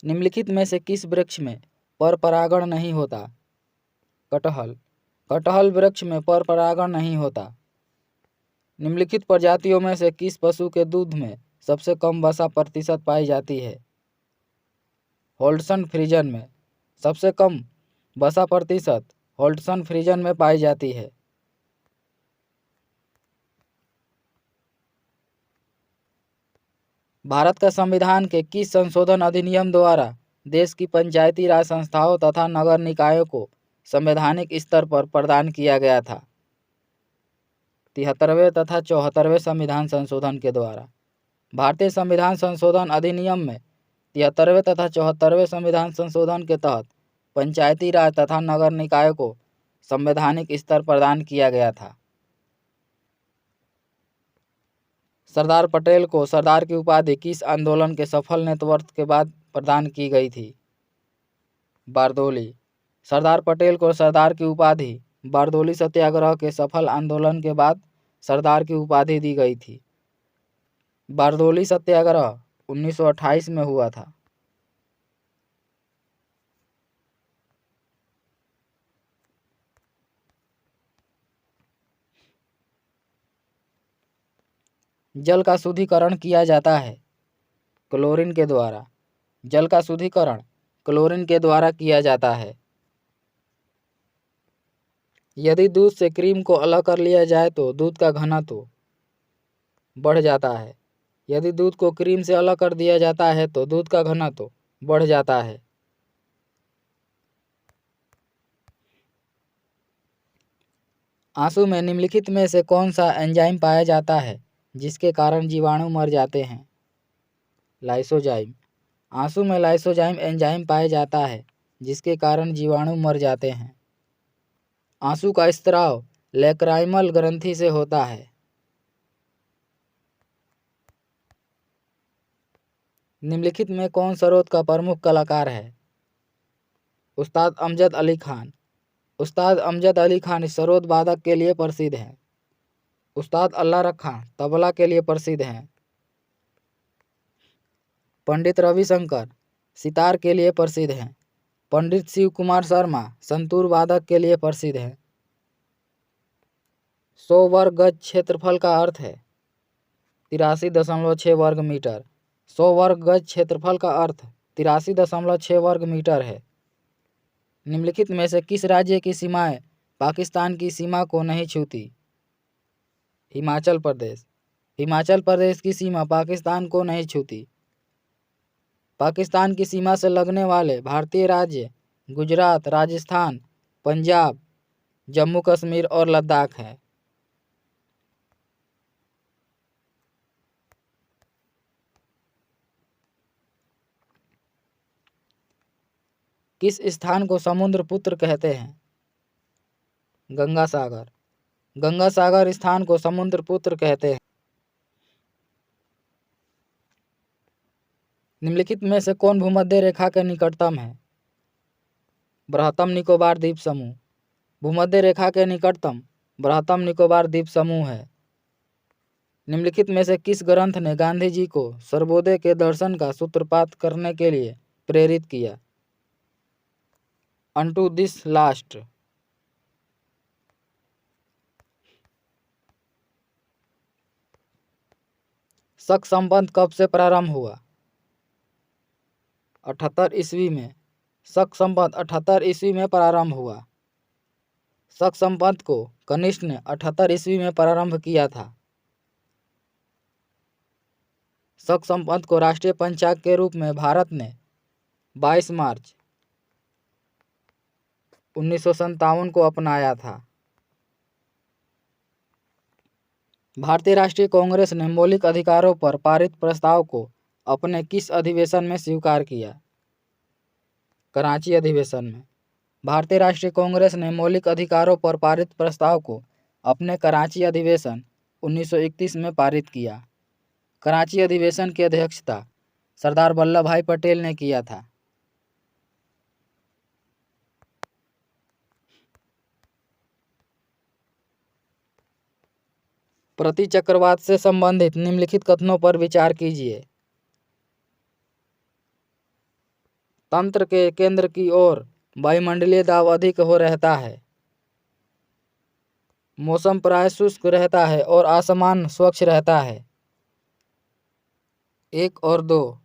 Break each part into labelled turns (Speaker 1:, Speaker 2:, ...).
Speaker 1: निम्नलिखित में से किस वृक्ष में पर परागण नहीं होता? कटहल। कटहल वृक्ष में पर परागण नहीं होता। निम्नलिखित प्रजातियों में से किस पशु के दूध में सबसे कम वसा प्रतिशत पाई जाती है? होल्स्टीन फ्रीजन में सबसे कम वसा प्रतिशत होल्स्टीन फ्रीजन में पाई जाती है। भारत का संविधान के किस संशोधन अधिनियम द्वारा देश की पंचायती राज संस्थाओं तथा नगर निकायों को संवैधानिक स्तर पर प्रदान किया गया था? 73वें तथा 74वें संविधान संशोधन के द्वारा। भारतीय संविधान संशोधन अधिनियम में 73वें तथा 74वें संविधान संशोधन के तहत पंचायती राज तथा नगर निकायों को संवैधानिक स्तर प्रदान किया गया था। सरदार पटेल को सरदार की उपाधि किस आंदोलन के सफल नेतृत्व के बाद प्रदान की गई थी? बारदोली। सरदार पटेल को सरदार की उपाधि बारदोली सत्याग्रह के सफल आंदोलन के बाद सरदार की उपाधि दी गई थी। बारदोली सत्याग्रह 1928 में हुआ था। जल का शुद्धिकरण किया जाता है क्लोरीन के द्वारा। जल का शुद्धिकरण क्लोरीन के द्वारा किया जाता है। यदि दूध से क्रीम को अलग कर लिया जाए तो दूध का घनत्व बढ़ जाता है। यदि दूध को क्रीम से अलग कर दिया जाता है तो दूध का घनत्व बढ़ जाता है। आंसू में निम्नलिखित में से कौन सा एंजाइम पाया जाता है जिसके कारण जीवाणु मर जाते हैं? लाइसोजाइम। आंसू में लाइसोजाइम एंजाइम पाया जाता है जिसके कारण जीवाणु मर जाते हैं। आंसू का स्त्राव लैक्राइमल ग्रंथि से होता है। निम्नलिखित में कौन सरोद का प्रमुख कलाकार है? उस्ताद अमजद अली खान। उस्ताद अमजद अली खान सरोद वादक के लिए प्रसिद्ध हैं। उस्ताद अल्लाह रखा तबला के लिए प्रसिद्ध हैं। पंडित रविशंकर सितार के लिए प्रसिद्ध हैं। पंडित शिव कुमार शर्मा संतूर वादक के लिए प्रसिद्ध हैं। 100 वर्ग गज क्षेत्रफल का अर्थ है 83.6 वर्ग मीटर। 100 वर्ग गज क्षेत्रफल का अर्थ 83.6 वर्ग मीटर है। निम्नलिखित में से किस राज्य की सीमाएं पाकिस्तान की सीमा को नहीं छूती? हिमाचल प्रदेश। हिमाचल प्रदेश की सीमा पाकिस्तान को नहीं छूती। पाकिस्तान की सीमा से लगने वाले भारतीय राज्य गुजरात, राजस्थान, पंजाब, जम्मू कश्मीर और लद्दाख हैं। किस स्थान को समुद्र पुत्र कहते हैं? गंगा सागर। गंगा सागर स्थान को समुद्र पुत्र कहते हैं। निम्नलिखित में से कौन भूमध्य रेखा के निकटतम है? बृहत्तम निकोबार द्वीप समूह। भूमध्य रेखा के निकटतम बृहत्तम निकोबार द्वीप समूह है। निम्नलिखित में से किस ग्रंथ ने गांधी जी को सर्वोदय के दर्शन का सूत्रपात करने के लिए प्रेरित किया? Unto this last. शक संबंध कब से प्रारंभ हुआ? 78 ईस्वी में। शक संबंध 78 ईस्वी में प्रारंभ हुआ। शक संबंध को कनिष्क ने 78 ईस्वी में प्रारंभ किया था। शक संबंध को राष्ट्रीय पंचांग के रूप में भारत ने 22 मार्च 1957 को अपनाया था। भारतीय राष्ट्रीय कांग्रेस ने मौलिक अधिकारों पर पारित प्रस्ताव को अपने किस अधिवेशन में स्वीकार किया? कराची अधिवेशन में। भारतीय राष्ट्रीय कांग्रेस ने मौलिक अधिकारों पर पारित प्रस्ताव को अपने कराची अधिवेशन 1931 में पारित किया। कराची अधिवेशन की अध्यक्षता सरदार वल्लभ भाई पटेल ने किया था। प्रतिचक्रवात से संबंधित निम्नलिखित कथनों पर विचार कीजिए। तंत्र के केंद्र की ओर वायुमंडलीय दाब अधिक हो रहता है। मौसम प्राय शुष्क रहता है और आसमान स्वच्छ रहता है। 1 और 2,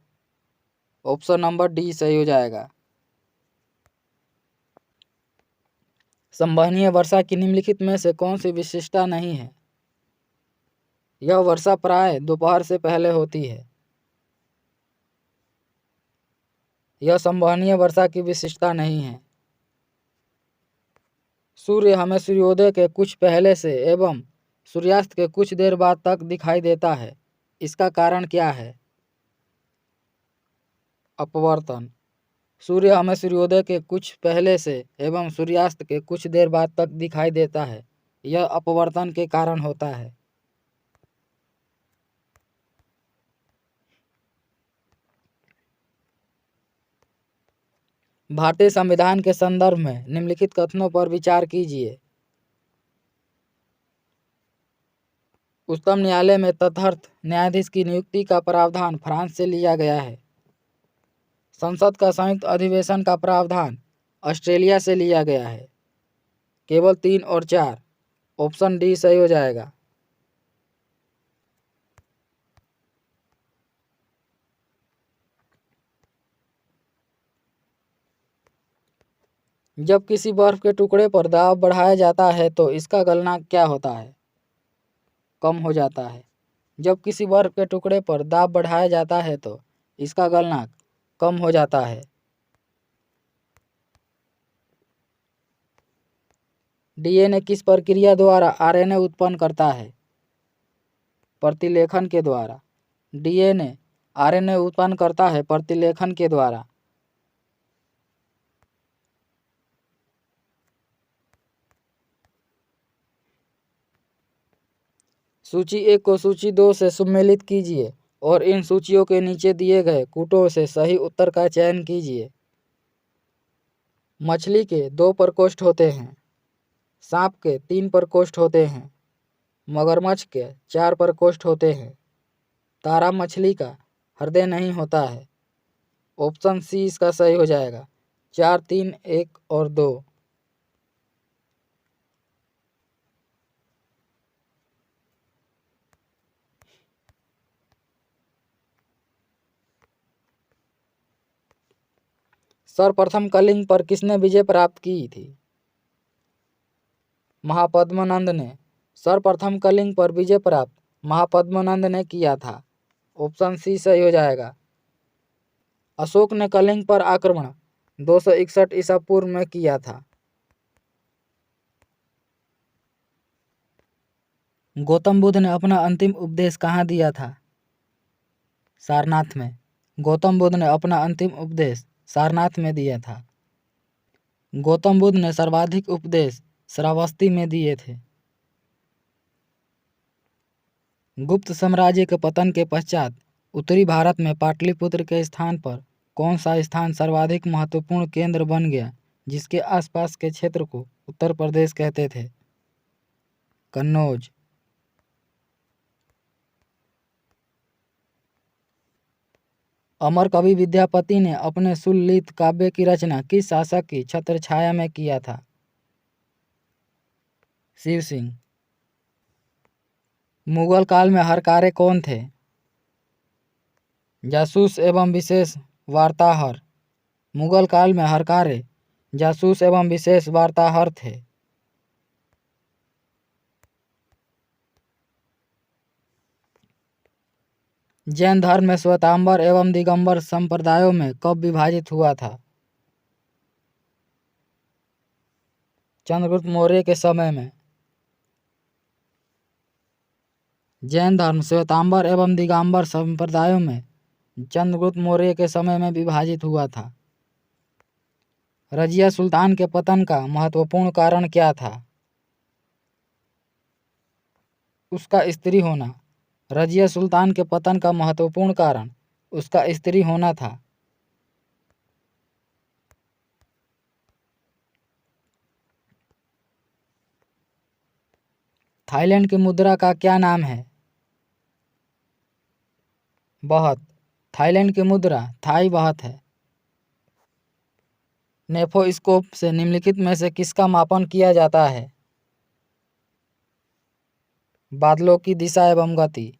Speaker 1: ऑप्शन नंबर डी सही हो जाएगा। संवहनीय वर्षा की निम्नलिखित में से कौन सी विशिष्टता नहीं है? यह वर्षा प्राय दोपहर से पहले होती है। यह संवहनीय वर्षा की विशिष्टता नहीं है। सूर्य हमें सूर्योदय के कुछ पहले से एवं सूर्यास्त के कुछ देर बाद तक दिखाई देता है। इसका कारण क्या है? अपवर्तन। सूर्य हमें सूर्योदय के कुछ पहले से एवं सूर्यास्त के कुछ देर बाद तक दिखाई देता है। यह अपवर्तन के कारण होता है। भारतीय संविधान के संदर्भ में निम्नलिखित कथनों पर विचार कीजिए। उच्चतम न्यायालय में तटस्थ न्यायाधीश की नियुक्ति का प्रावधान फ्रांस से लिया गया है। संसद का संयुक्त अधिवेशन का प्रावधान ऑस्ट्रेलिया से लिया गया है। केवल 3 और 4, ऑप्शन डी सही हो जाएगा। जब किसी बर्फ के टुकड़े पर दाब बढ़ाया जाता है तो इसका गलनांक क्या होता है? कम हो जाता है। जब किसी बर्फ के टुकड़े पर दाब बढ़ाया जाता है तो इसका गलनांक कम हो जाता है। डीएनए किस प्रक्रिया द्वारा आरएनए उत्पन्न करता है? प्रतिलेखन के द्वारा। डीएनए आरएनए उत्पन्न करता है प्रतिलेखन के द्वारा। सूची 1 को सूची 2 से सम्मिलित कीजिए और इन सूचियों के नीचे दिए गए कूटों से सही उत्तर का चयन कीजिए। मछली के 2 प्रकोष्ठ होते हैं। सांप के 3 प्रकोष्ठ होते हैं। मगरमच्छ के 4 प्रकोष्ठ होते हैं। तारा मछली का हृदय नहीं होता है। ऑप्शन सी इसका सही हो जाएगा। 4, 3, 1 और 2। सर्वप्रथम कलिंग पर किसने विजय प्राप्त की थी? महापद्मनंद ने। सर्वप्रथम कलिंग पर विजय प्राप्त महापद्मनंद ने किया था। ऑप्शन सी सही हो जाएगा। अशोक ने कलिंग पर आक्रमण 261 ईसा पूर्व में किया था। गौतम बुद्ध ने अपना अंतिम उपदेश कहाँ दिया था? सारनाथ में। गौतम बुद्ध ने अपना अंतिम उपदेश सारनाथ में दिया था। गौतम बुद्ध ने सर्वाधिक उपदेश श्रावस्ती में दिए थे। गुप्त साम्राज्य के पतन के पश्चात उत्तरी भारत में पाटलिपुत्र के स्थान पर कौन सा स्थान सर्वाधिक महत्वपूर्ण केंद्र बन गया जिसके आसपास के क्षेत्र को उत्तर प्रदेश कहते थे? कन्नौज। अमर कवि विद्यापति ने अपने सुललित काव्य की रचना किस शासक की छत्रछाया में किया था? शिव सिंह। मुगल काल में हरकारे कौन थे? जासूस एवं विशेष वार्ताहर। मुगल काल में हरकारे जासूस एवं विशेष वार्ताहर थे। जैन धर्म में श्वेतांबर एवं दिगंबर संप्रदायों में कब विभाजित हुआ था? चंद्रगुप्त मौर्य के समय में। जैन धर्म श्वेतांबर एवं दिगंबर संप्रदायों में चंद्रगुप्त मौर्य के समय में विभाजित हुआ था। रजिया सुल्तान के पतन का महत्वपूर्ण कारण क्या था? उसका स्त्री होना। रजिया सुल्तान के पतन का महत्वपूर्ण कारण उसका स्त्री होना था। थाईलैंड की मुद्रा का क्या नाम है? बहत। थाईलैंड की मुद्रा थाई बहत है। नेफोस्कोप से निम्नलिखित में से किसका मापन किया जाता है? बादलों की दिशा एवं गति।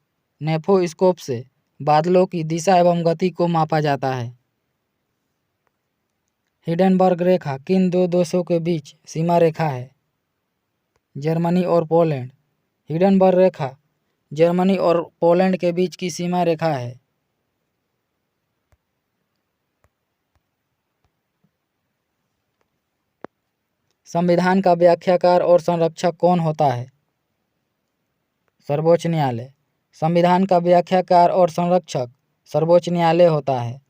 Speaker 1: नेफोस्कोप से बादलों की दिशा एवं गति को मापा जाता है। हिंडनबर्ग रेखा किन दो देशों के बीच सीमा रेखा है? जर्मनी और पोलैंड। हिंडनबर्ग रेखा जर्मनी और पोलैंड के बीच की सीमा रेखा है। संविधान का व्याख्याकार और संरक्षक कौन होता है? सर्वोच्च न्यायालय। संविधान का व्याख्याकार और संरक्षक सर्वोच्च न्यायालय होता है।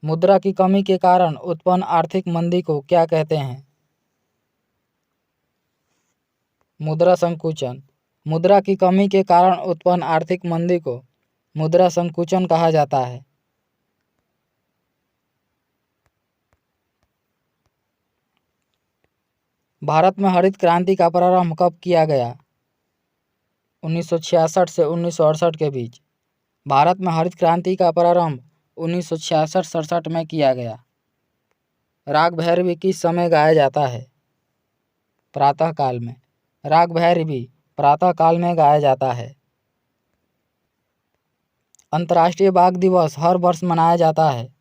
Speaker 1: मुद्रा की कमी के कारण उत्पन्न आर्थिक मंदी को क्या कहते हैं? मुद्रा संकुचन। मुद्रा की कमी के कारण उत्पन्न आर्थिक मंदी को मुद्रा संकुचन कहा जाता है। भारत में हरित क्रांति का प्रारंभ कब किया गया? 1966 से 1968 के बीच। भारत में हरित क्रांति का प्रारंभ 1966-67 में किया गया। राग भैरवी किस समय गाया जाता है? प्रातः काल में। राग भैरवी प्रातः काल में गाया जाता है। अंतर्राष्ट्रीय बाघ दिवस हर वर्ष मनाया जाता है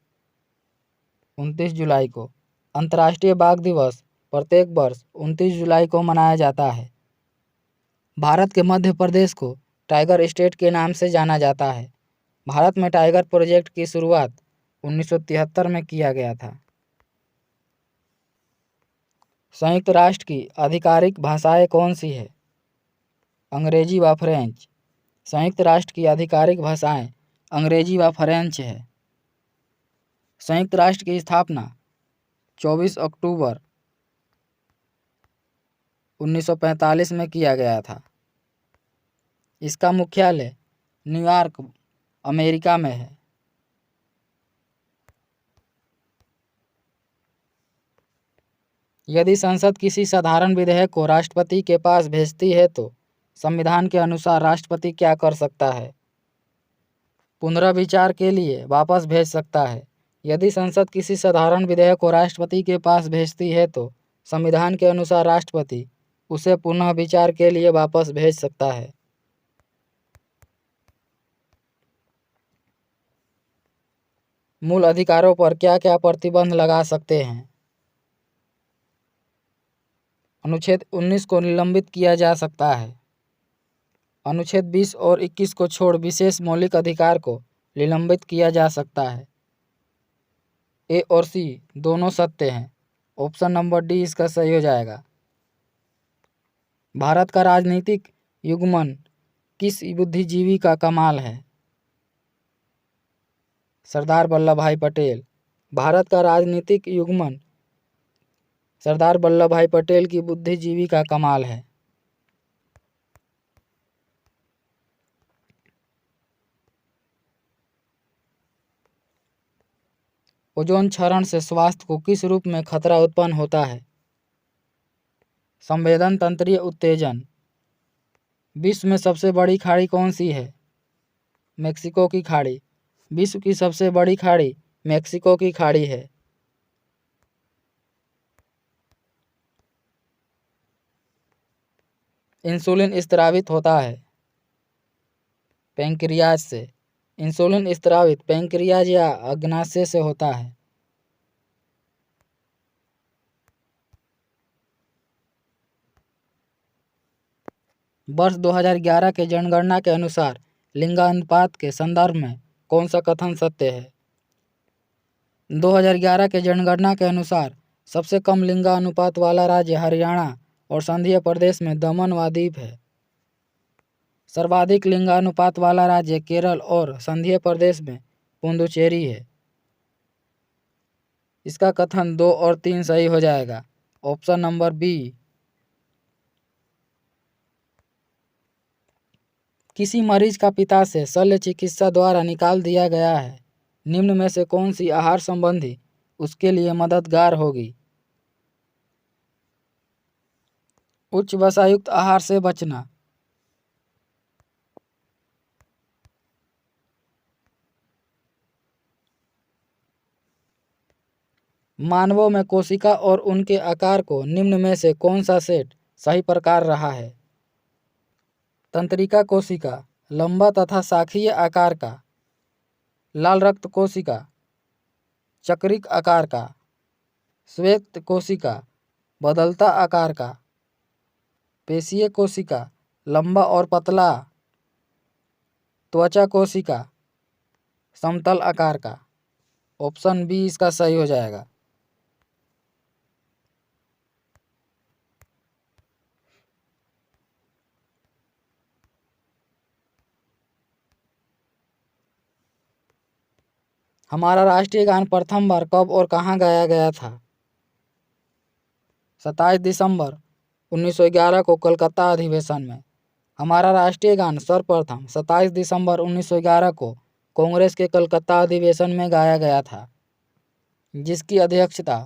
Speaker 1: 29 जुलाई को। अंतर्राष्ट्रीय बाघ दिवस प्रत्येक वर्ष 29 जुलाई को मनाया जाता है। भारत के मध्य प्रदेश को टाइगर स्टेट के नाम से जाना जाता है। भारत में टाइगर प्रोजेक्ट की शुरुआत 1973 में किया गया था। संयुक्त राष्ट्र की आधिकारिक भाषाएं कौन सी है? अंग्रेजी व फ्रेंच। संयुक्त राष्ट्र की आधिकारिक भाषाएं अंग्रेजी व फ्रेंच है। संयुक्त राष्ट्र की स्थापना 24 अक्टूबर 1945 में किया गया था। इसका मुख्यालय न्यूयॉर्क, अमेरिका में है। यदि संसद किसी साधारण विधेयक को राष्ट्रपति के पास भेजती है तो संविधान के अनुसार राष्ट्रपति क्या कर सकता है? पुनर्विचार के लिए वापस भेज सकता है। यदि संसद किसी साधारण विधेयक को राष्ट्रपति के पास भेजती है तो संविधान के अनुसार राष्ट्रपति उसे पुनः विचार के लिए वापस भेज सकता है। मूल अधिकारों पर क्या क्या प्रतिबंध लगा सकते हैं? अनुच्छेद 19 को निलंबित किया जा सकता है। अनुच्छेद 20 और 21 को छोड़ विशेष मौलिक अधिकार को निलंबित किया जा सकता है। ए और सी दोनों सत्य हैं। ऑप्शन नंबर डी इसका सही हो जाएगा। भारत का राजनीतिक युग्मन किस बुद्धिजीवी का कमाल है? सरदार वल्लभ भाई पटेल। भारत का राजनीतिक युग्मन सरदार वल्लभ भाई पटेल की बुद्धिजीवी का कमाल है। ओजोन क्षरण से स्वास्थ्य को किस रूप में खतरा उत्पन्न होता है? संवेदन तंत्रीय उत्तेजन। विश्व में सबसे बड़ी खाड़ी कौन सी है? मेक्सिको की खाड़ी। विश्व की सबसे बड़ी खाड़ी मेक्सिको की खाड़ी है। इंसुलिन स्रावित होता है पैंक्रियाज से। इंसुलिन स्रावित पैंक्रियाज या अग्नाशय से होता है। वर्ष 2011 के जनगणना के अनुसार लिंगानुपात के संदर्भ में कौन सा कथन सत्य है? 2011 के जनगणना के अनुसार सबसे कम लिंगानुपात वाला राज्य हरियाणा और संघीय प्रदेश में दमन व दीव है। सर्वाधिक लिंगानुपात वाला राज्य केरल और संघीय प्रदेश में पुडुचेरी है। इसका कथन 2 और 3 सही हो जाएगा। Option number B. किसी मरीज का पिता से शल्य चिकित्सा द्वारा निकाल दिया गया है, निम्न में से कौन सी आहार संबंधी उसके लिए मददगार होगी? उच्च वसायुक्त आहार से बचना, मानवों में कोशिका और उनके आकार को निम्न में से कौन सा सेट सही प्रकार रहा है? तंत्रिका कोशिका, लंबा तथा शाखीय आकार का। लाल रक्त कोशिका, चक्रिक आकार का। श्वेत कोशिका, बदलता आकार का। पेशीय कोशिका, लंबा और पतला। त्वचा कोशिका, समतल आकार का। ऑप्शन बी इसका सही हो जाएगा। हमारा राष्ट्रीय गान प्रथम बार कब और कहाँ गाया गया था? 27 दिसंबर 1911 को कलकत्ता अधिवेशन में। हमारा राष्ट्रीय गान सर्वप्रथम 27 दिसंबर 1911 को कांग्रेस के कलकत्ता अधिवेशन में गाया गया था, जिसकी अध्यक्षता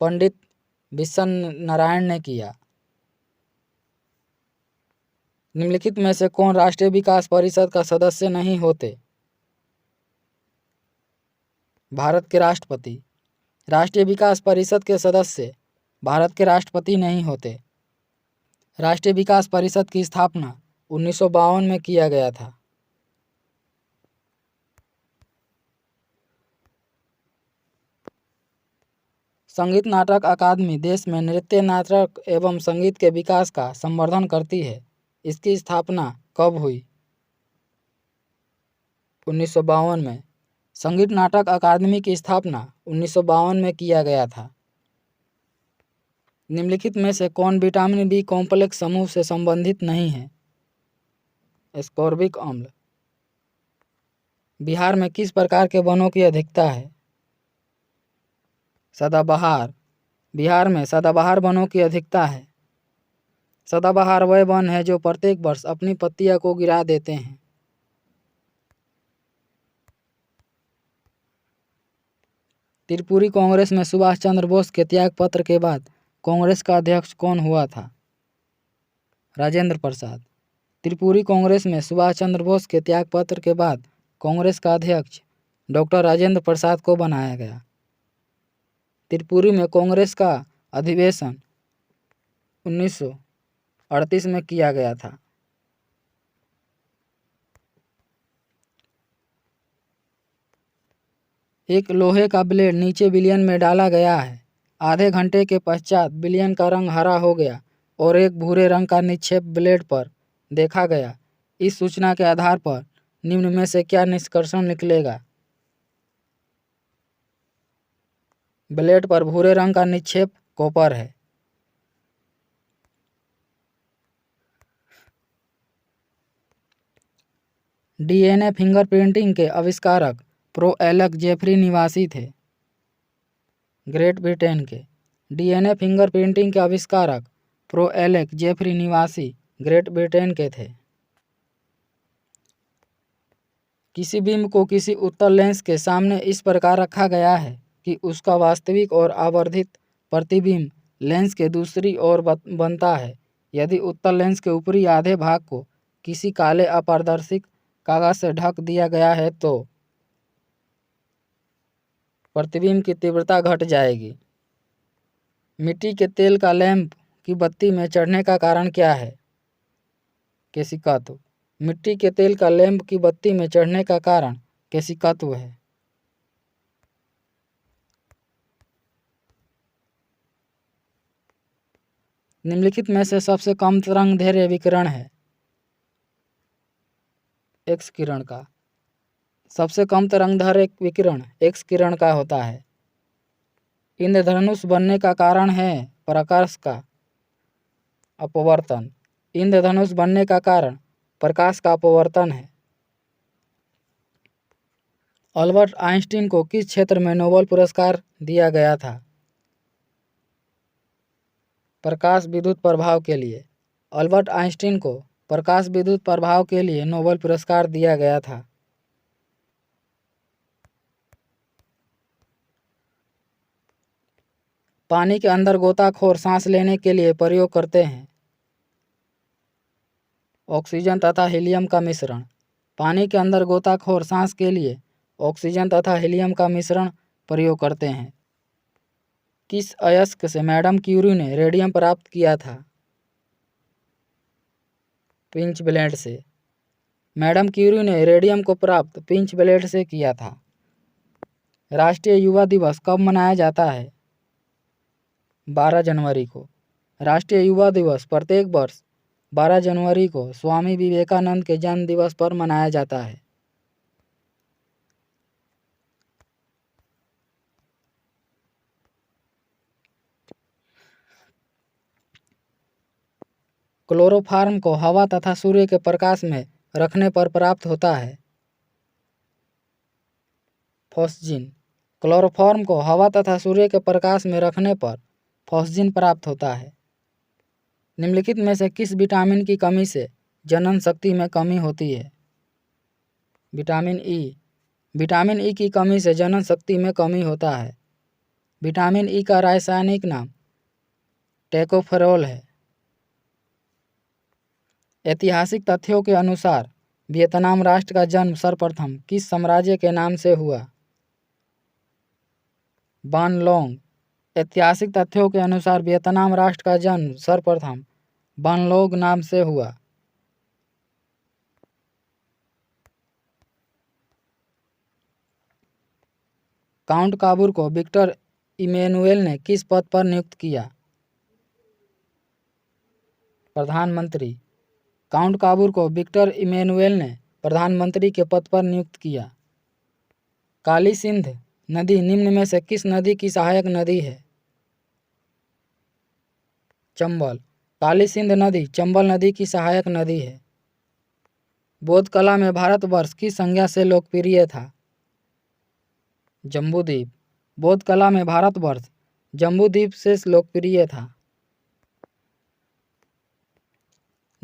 Speaker 1: पंडित बिशन नारायण ने किया। निम्नलिखित में से कौन राष्ट्रीय विकास परिषद का सदस्य नहीं होते? भारत के राष्ट्रपति। राष्ट्रीय विकास परिषद के सदस्य भारत के राष्ट्रपति नहीं होते। राष्ट्रीय विकास परिषद की स्थापना 1952 में किया गया था। संगीत नाटक अकादमी देश में नृत्य, नाटक एवं संगीत के विकास का संवर्धन करती है। इसकी स्थापना कब हुई? 1952 में। संगीत नाटक अकादमी की स्थापना 1952 में किया गया था। निम्नलिखित में से कौन विटामिन बी कॉम्प्लेक्स समूह से संबंधित नहीं है? एस्कॉर्बिक अम्ल। बिहार में किस प्रकार के वनों की अधिकता है? सदाबहार। बिहार में सदाबहार वनों की अधिकता है। सदाबहार वह वन है जो प्रत्येक वर्ष अपनी पत्तियां को गिरा देते हैं। त्रिपुरी कांग्रेस में सुभाष चंद्र बोस के त्यागपत्र के बाद कांग्रेस का अध्यक्ष कौन हुआ था? राजेंद्र प्रसाद। त्रिपुरी कांग्रेस में सुभाष चंद्र बोस के त्यागपत्र के बाद कांग्रेस का अध्यक्ष डॉक्टर राजेंद्र प्रसाद को बनाया गया। त्रिपुरी में कांग्रेस का अधिवेशन 1938 में किया गया था। एक लोहे का ब्लेड नीचे विलियन में डाला गया है। आधे घंटे के पश्चात विलियन का रंग हरा हो गया और एक भूरे रंग का निक्षेप ब्लेड पर देखा गया। इस सूचना के आधार पर निम्न में से क्या निष्कर्षण निकलेगा? ब्लेड पर भूरे रंग का निक्षेप कॉपर है। डीएनए फिंगरप्रिंटिंग के आविष्कारक प्रो एलेक जेफरी निवासी थे। ग्रेट ब्रिटेन के। डीएनए फिंगरप्रिंटिंग के आविष्कारक प्रो एलेक जेफरी निवासी ग्रेट ब्रिटेन के थे। किसी बिंब को किसी उत्तल लेंस के सामने इस प्रकार रखा गया है कि उसका वास्तविक और आवर्धित प्रतिबिंब लेंस के दूसरी ओर बनता है। यदि उत्तल लेंस के ऊपरी आधे भाग को किसी काले अपारदर्शी कागज से ढक दिया गया है तो प्रतिबिंब की तीव्रता घट जाएगी। मिट्टी के तेल का लैंप की बत्ती में चढ़ने का कारण क्या है? केशिकात्व। मिट्टी के तेल का लैंप की बत्ती में चढ़ने का कारण केशिकात्व है। निम्नलिखित में से सबसे कम तरंगदैर्घ्य विकिरण है? एक्स किरण का। सबसे कम तरंगदैर्घ्य विकिरण एक्स किरण का होता है। इंद्रधनुष बनने का कारण है प्रकाश का अपवर्तन। इंद्रधनुष बनने का कारण प्रकाश का अपवर्तन है। अल्बर्ट आइंस्टीन को किस क्षेत्र में नोबेल पुरस्कार दिया गया था? प्रकाश विद्युत प्रभाव के लिए। अल्बर्ट आइंस्टीन को प्रकाश विद्युत प्रभाव के लिए नोबेल पुरस्कार दिया गया था। पानी के अंदर गोताखोर सांस लेने के लिए प्रयोग करते हैं ऑक्सीजन तथा हीलियम का मिश्रण। पानी के अंदर गोताखोर सांस के लिए ऑक्सीजन तथा हीलियम का मिश्रण प्रयोग करते हैं। किस अयस्क से मैडम क्यूरी ने रेडियम प्राप्त किया था? पिंच ब्लेड से। मैडम क्यूरी ने रेडियम को प्राप्त पिंच ब्लेड से किया था। राष्ट्रीय युवा दिवस कब मनाया जाता है? 12 जनवरी को। राष्ट्रीय युवा दिवस प्रत्येक वर्ष 12 जनवरी को स्वामी विवेकानंद के जन्म दिवस पर मनाया जाता है। क्लोरोफॉर्म को हवा तथा सूर्य के प्रकाश में रखने पर प्राप्त होता है। फॉस्जिन। क्लोरोफॉर्म को हवा तथा सूर्य के प्रकाश में रखने पर फॉस्जिन प्राप्त होता है। निम्नलिखित में से किस विटामिन की कमी से जनन शक्ति में कमी होती है? Vitamin E. विटामिन ई की कमी से जनन शक्ति में कमी होता है। विटामिन ई का रासायनिक नाम टोकोफेरोल है। ऐतिहासिक तथ्यों के अनुसार वियतनाम राष्ट्र का जन्म सर्वप्रथम किस साम्राज्य के नाम से हुआ? बान लोंग। ऐतिहासिक तथ्यों के अनुसार वियतनाम राष्ट्र का जन्म सर्वप्रथम बान लोंग नाम से हुआ। काउंट काबूर को विक्टर इमैनुएल ने किस पद पर नियुक्त किया? प्रधानमंत्री। काउंट काबूर को विक्टर इमैनुएल ने प्रधानमंत्री के पद पर नियुक्त किया। काली सिंध नदी निम्न में से किस नदी की सहायक नदी है? चंबल। काली सिंध नदी चंबल नदी की सहायक नदी है। बौद्ध कला में भारतवर्ष किस संज्ञा से लोकप्रिय था? जम्बूद्वीप। बौद्ध कला में भारतवर्ष जम्बूद्वीप से लोकप्रिय था।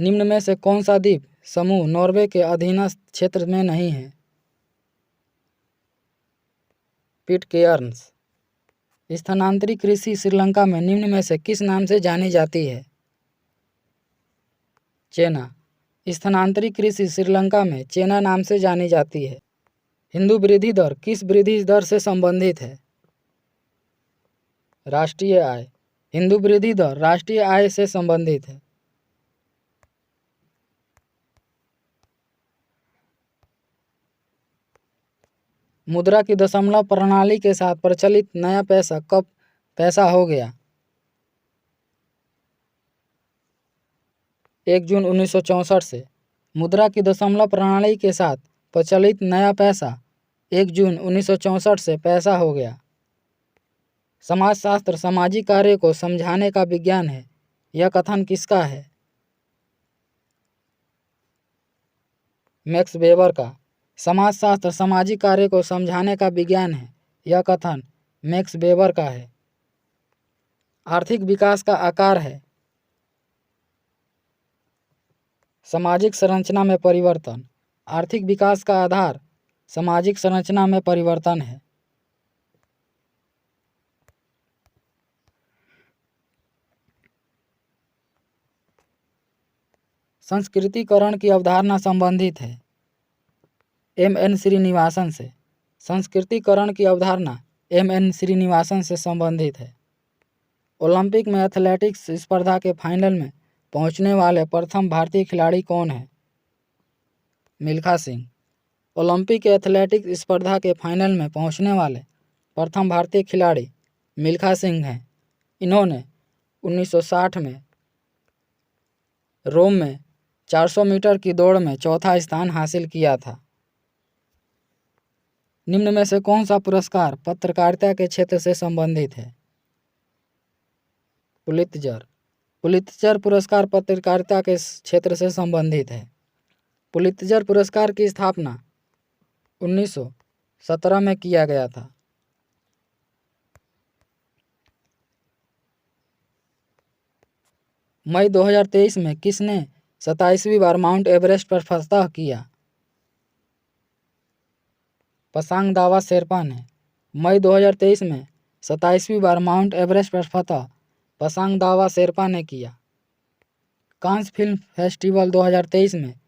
Speaker 1: निम्न में से कौन सा द्वीप समूह नॉर्वे के अधीनस्थ क्षेत्र में नहीं है? पिटकेर्न्स। स्थानांतरित कृषि श्रीलंका में निम्न में से किस नाम से जानी जाती है? चेना। स्थानांतरित कृषि श्रीलंका में चेना नाम से जानी जाती है। हिंदू वृद्धि दर किस वृद्धि दर से संबंधित है? राष्ट्रीय आय। हिंदू वृद्धि दर राष्ट्रीय आय से संबंधित है। मुद्रा की दशमलव प्रणाली के साथ प्रचलित नया पैसा कब पैसा हो गया? 1 जून 1964 से। मुद्रा की दशमलव प्रणाली के साथ प्रचलित नया पैसा 1 जून 1964 से पैसा हो गया। समाजशास्त्र सामाजिक कार्य को समझाने का विज्ञान है, यह कथन किसका है? मैक्स वेबर का। समाजशास्त्र सामाजिक कार्य को समझाने का विज्ञान है, यह कथन मैक्स वेबर का है। आर्थिक विकास का आकार है सामाजिक संरचना में परिवर्तन। आर्थिक विकास का आधार सामाजिक संरचना में परिवर्तन है। संस्कृतिकरण की अवधारणा संबंधित है M.N. श्रीनिवासन से। संस्कृतिकरण की अवधारणा M.N. श्रीनिवासन से संबंधित है। ओलंपिक में एथलेटिक्स स्पर्धा के फाइनल में पहुंचने वाले प्रथम भारतीय खिलाड़ी कौन है? मिल्खा सिंह। ओलंपिक एथलेटिक्स स्पर्धा के फाइनल में पहुंचने वाले प्रथम भारतीय खिलाड़ी मिल्खा सिंह हैं। इन्होंने 1960 में रोम में 400 मीटर की दौड़ में चौथा स्थान हासिल किया था। निम्न में से कौन सा पुरस्कार पत्रकारिता के क्षेत्र से संबंधित है? पुलित्जर। पुलित्जर पुरस्कार पत्रकारिता के क्षेत्र से संबंधित है। पुलित्जर पुरस्कार की स्थापना 1917 में किया गया था। मई 2023 में किसने 27वीं बार माउंट एवरेस्ट पर फतह किया? पसांग दावा शेरपा ने। मई 2023 में 27वीं बार माउंट एवरेस्ट पर फतह पसांग दावा शेरपा ने किया। कांस फिल्म फेस्टिवल 2023 में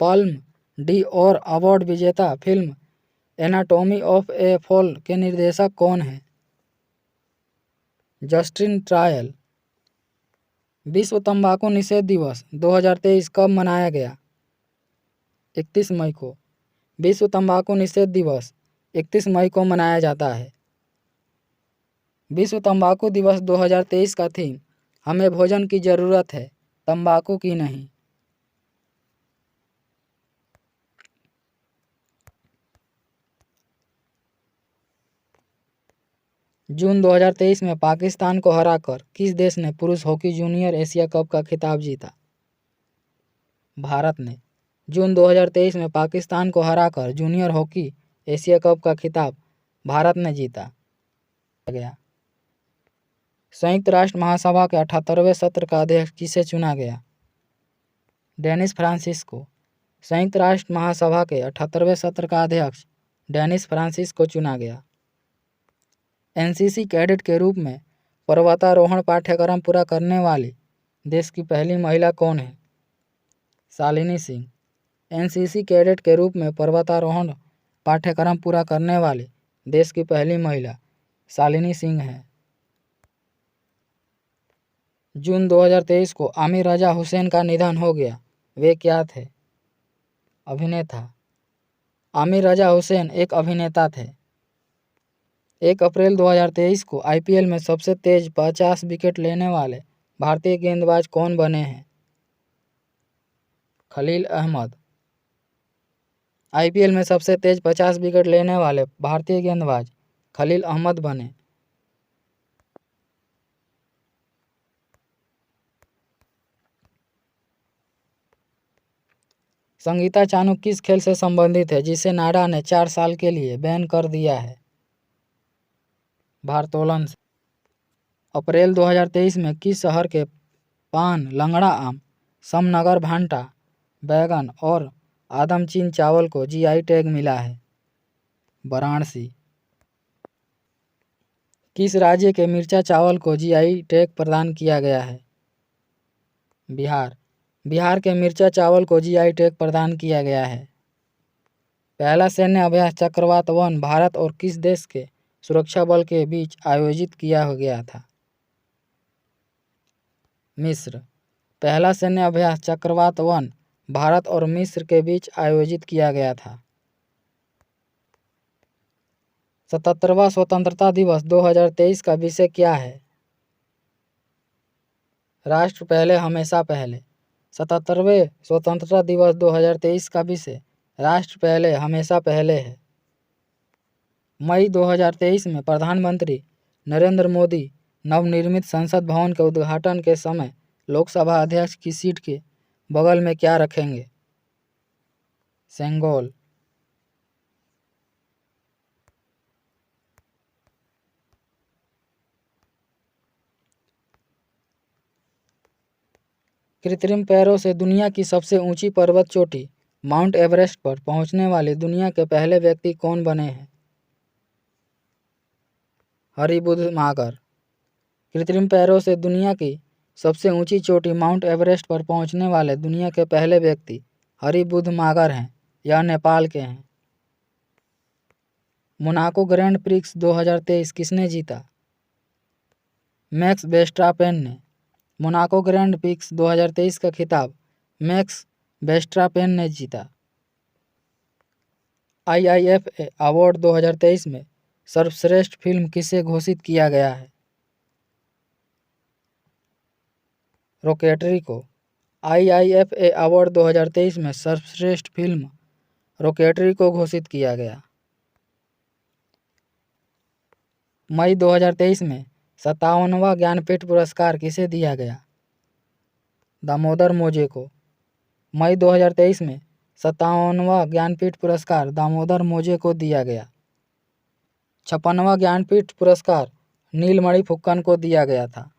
Speaker 1: पाल्म डी और अवार्ड विजेता film anatomy of A fall के निर्देशक कौन हैं? Justin trial. विश्व तंबाकू निषेध दिवस 2023 कब मनाया गया? 31 मई को। विश्व तंबाकू निषेध दिवस 31 मई को मनाया जाता है। विश्व तंबाकू दिवस 2023 का थीम हमें भोजन की ज़रूरत है, तंबाकू की नहीं। जून 2023 में पाकिस्तान को हराकर किस देश ने पुरुष हॉकी जूनियर एशिया कप का खिताब जीता? भारत ने। जून 2023 में पाकिस्तान को हराकर जूनियर हॉकी एशिया कप का खिताब भारत ने जीता गया। संयुक्त राष्ट्र महासभा के 78वें सत्र का अध्यक्ष किसे चुना गया? डेनिस फ्रांसिस को। संयुक्त राष्ट्र महासभा के 78वें सत्र का अध्यक्ष डेनिस फ्रांसिस को चुना गया। एनसीसी कैडेट के रूप में पर्वतारोहण पाठ्यक्रम पूरा करने वाली देश की पहली महिला कौन है? शालिनी सिंह। एनसीसी कैडेट के रूप में पर्वतारोहण पाठ्यक्रम पूरा करने वाली देश की पहली महिला शालिनी सिंह है। जून 2023 को आमिर रजा हुसैन का निधन हो गया। वे क्या थे? अभिनेता। आमिर रजा हुसैन एक अभिनेता थे। 1 अप्रैल 2023 को आईपीएल में सबसे तेज 50 विकेट लेने वाले भारतीय गेंदबाज कौन बने हैं? खलील अहमद। आईपीएल में सबसे तेज 50 विकेट लेने वाले भारतीय गेंदबाज खलील अहमद बने। संगीता चानू किस खेल से संबंधित है जिसे नाडा ने 4 साल के लिए बैन कर दिया है? भारोत्तोलन से। अप्रैल 2023 में किस शहर के पान, लंगड़ा आम, समनगर भांटा, बैगन और आदमचीन चावल को जीआई टैग मिला है? वाराणसी। किस राज्य के मिर्चा चावल को जीआई टैग प्रदान किया गया है? बिहार। बिहार के मिर्चा चावल को जीआई टैग प्रदान किया गया है। पहला सैन्य अभ्यास चक्रवात 1 भारत और किस देश के सुरक्षा बल के बीच आयोजित किया गया था? मिस्र। पहला सैन्य अभ्यास चक्रवात 1 भारत और मिस्र के बीच आयोजित किया गया था। 77वां स्वतंत्रता दिवस 2023 का विषय क्या है? राष्ट्र पहले हमेशा पहले। 77वें स्वतंत्रता दिवस 2023 का विषय राष्ट्र पहले हमेशा पहले है। मई 2023 में प्रधानमंत्री नरेंद्र मोदी नवनिर्मित संसद भवन के उद्घाटन के समय लोकसभा अध्यक्ष की सीट के बगल में क्या रखेंगे? सेंगोल। कृत्रिम पैरों से दुनिया की सबसे ऊंची पर्वत चोटी माउंट एवरेस्ट पर पहुंचने वाले दुनिया के पहले व्यक्ति कौन बने हैं? हरिबुध मागर। कृत्रिम पैरों से दुनिया की सबसे ऊंची चोटी माउंट एवरेस्ट पर पहुंचने वाले दुनिया के पहले व्यक्ति हरिबुध मागर हैं। यह नेपाल के हैं। मोनाको ग्रैंड प्रिक्स 2023 किसने जीता? मैक्स वेस्टरपेन ने। मोनाको ग्रैंड प्रिक्स 2023 का खिताब मैक्स वेस्टरपेन ने जीता। आईआईएफए अवार्ड 2023 में सर्वश्रेष्ठ फिल्म किसे घोषित किया गया है? रॉकेटरी को। आईआईएफए अवार्ड 2023 में सर्वश्रेष्ठ फिल्म रॉकेटरी को घोषित किया गया। मई 2023 में 57वां ज्ञानपीठ पुरस्कार किसे दिया गया? दामोदर मोजे को। मई 2023 में 57वां ज्ञानपीठ पुरस्कार दामोदर मोजे को दिया गया। 56वां ज्ञानपीठ पुरस्कार नीलमणि फुक्कन को दिया गया था।